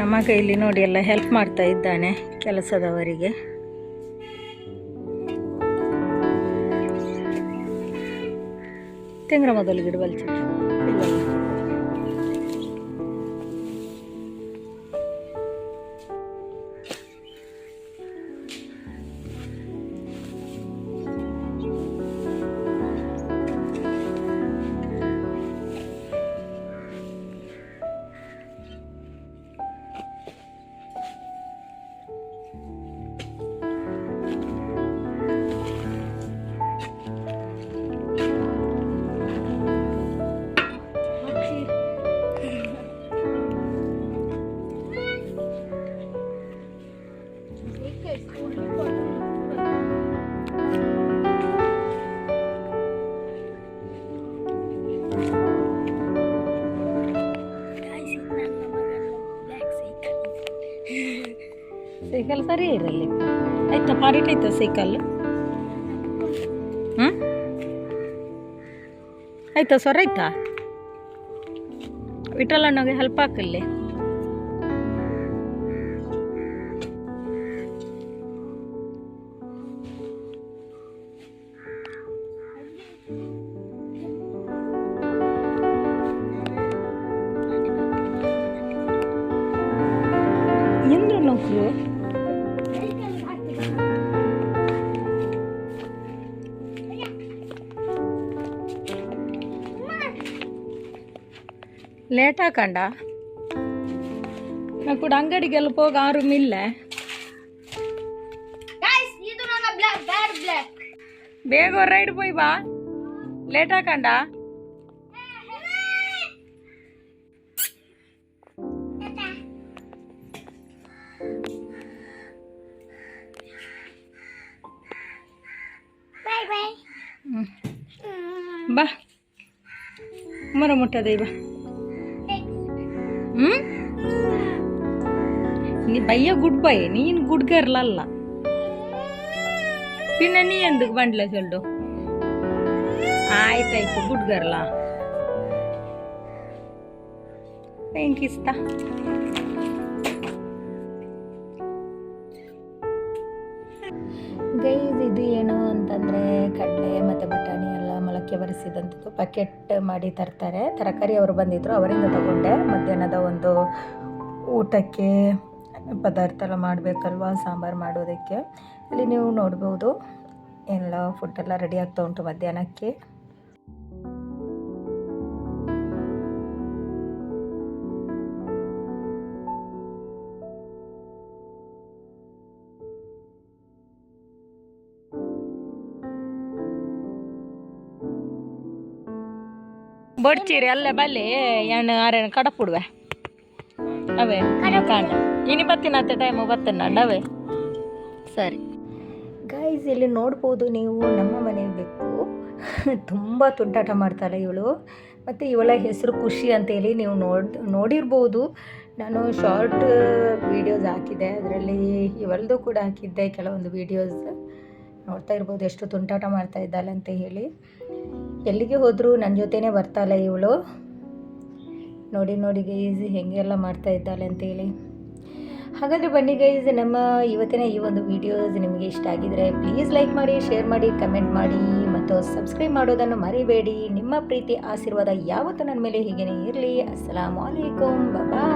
ನನ್ನ ಮಗ ಇಲ್ಲಿ ನೋಡಿ ಎಲ್ಲ ಹೆಲ್ಪ್ ಮಾಡ್ತಾ ಇದ್ದಾನೆ ಕೆಲಸದವರಿಗೆ. ತೆಂಗ್ರ ಮೊದಲು ಗಿಡ ಬಲ್ಚಿ ಸೈಕಲ್ ಸರಿ ಇರಲಿ ಆಯ್ತಾ ಪಾರಿಟ್ ಆಯ್ತಾ ಸೈಕಲ್ ಆಯ್ತಾ ಸರ್ ಆಯ್ತಾ ವಿಠಲಣ್ಣಗೆ ಹೆಲ್ಪ್ ಹಾಕಲ್ಲಿ ಎಂದ್ರು ನೌಕರು ಲೇಟ್ ಹಾಕಂಡ ನಾ ಕೂಡ ಅಂಗಡಿಗೆಲ್ಲ ಹೋಗಿ 6 ಮಿಲ್ಲೆ ಬೇಗ ರೈಡ್ போய் ಬಾ ಲೇಟ್ ಹಾಕಂಡ ಬಾ ಮರ ಮುಟ್ಟದೆ ಬಾ ನೀ ಬಯ್ಯ ಗುಡ್ ಬೈ ನೀನು ಗುಡ್ ಗರ್ಲ್ ಅಲ್ಲ ಪಿನ್ನ ನೀ ಎಂದಕ್ಕೆ ಬಂಡ್ಲೆ ಚೊಲ್ಡು ಆಯ್ತಾಯ್ತು ಗುಡ್ ಗರ್ಲ ಥ್ಯಾಂಕಿಸ್ತಾ ಗೈಸ್ ಇದು ಏನು ಅಂತಂದರೆ ಕಡಲೆ ಮತ್ತು ಬಟಾಣಿ ಎಲ್ಲ ಮೊಳಕೆ ಬರಿಸಿದಂಥದ್ದು ಪ್ಯಾಕೆಟ್ ಮಾಡಿ ತರ್ತಾರೆ. ತರಕಾರಿ ಅವರು ಬಂದಿದ್ದರು, ಅವರಿಂದ ತಗೊಂಡೆ. ಮಧ್ಯಾಹ್ನದ ಒಂದು ಊಟಕ್ಕೆ ಪದಾರ್ಥ ಎಲ್ಲ ಮಾಡಬೇಕಲ್ವ, ಸಾಂಬಾರು ಮಾಡೋದಕ್ಕೆ. ಅಲ್ಲಿ ನೀವು ನೋಡ್ಬೋದು ಎಲ್ಲ ಫುಡ್ಡೆಲ್ಲ ರೆಡಿ ಆಗ್ತಾ ಉಂಟು ಮಧ್ಯಾಹ್ನಕ್ಕೆ. ಬಡ್ಚೀರಿ ಅಲ್ಲೇ ಬಲ್ಲಿ ಎಣ್ಣೆ ಆರೇನು ಕಡಪುಡುವೆ ಅವೇ ಕಾಂಡ ಇನಿ ಬತ್ತಿನತ್ತೆ ಟೈಮು ಬತ್ತೇನೆ ಅವೇ ಸರಿ. ಗೈಸ್ ಇಲ್ಲಿ ನೋಡ್ಬೋದು ನೀವು ನಮ್ಮ ಮನೆ ಬೆಕ್ಕು ತುಂಬ ತುಂಟಾಟ ಮಾಡ್ತಾಳೆ ಇವಳು. ಮತ್ತು ಇವಳ ಹೆಸರು ಖುಷಿ ಅಂತೇಳಿ ನೀವು ನೋಡಿರ್ಬೋದು. ನಾನು ಶಾರ್ಟ್ ವೀಡಿಯೋಸ್ ಹಾಕಿದ್ದೆ, ಅದರಲ್ಲಿ ಇವಳದು ಕೂಡ ಹಾಕಿದ್ದೆ ಕೆಲವೊಂದು ವೀಡಿಯೋಸ್. ನೋಡ್ತಾ ಇರ್ಬೋದು ಎಷ್ಟು ತುಂಟಾಟ ಮಾಡ್ತಾ ಇದ್ದಾಳೆ ಅಂತ ಹೇಳಿ. ಎಲ್ಲಿಗೆ ಹೋದರೂ ನನ್ನ ಜೊತೆನೇ ಬರ್ತಾಳೆ ಇವಳು. ನೋಡಿ ನೋಡಿ ಗೈಸ್ ಹೆಂಗೆಲ್ಲ ಮಾಡ್ತಾ ಇದ್ದಾಳೆ ಅಂತೇಳಿ. ಹಾಗಾದರೆ ಬನ್ನಿ ಗೈಸ್, ನಮ್ಮ ಇವತ್ತಿನ ಈ ಒಂದು ವೀಡಿಯೋಸ್ ನಿಮಗೆ ಇಷ್ಟ ಆಗಿದರೆ ಪ್ಲೀಸ್ ಲೈಕ್ ಮಾಡಿ, ಶೇರ್ ಮಾಡಿ, ಕಮೆಂಟ್ ಮಾಡಿ ಮತ್ತು ಸಬ್ಸ್ಕ್ರೈಬ್ ಮಾಡೋದನ್ನು ಮರಿಬೇಡಿ. ನಿಮ್ಮ ಪ್ರೀತಿ ಆಶೀರ್ವಾದ ಯಾವತ್ತೂ ನನ್ನ ಮೇಲೆ ಹೀಗೇ ಇರಲಿ. ಅಸ್ಸಲಾಮು ಅಲೈಕುಮ್, ಬಾಯ್.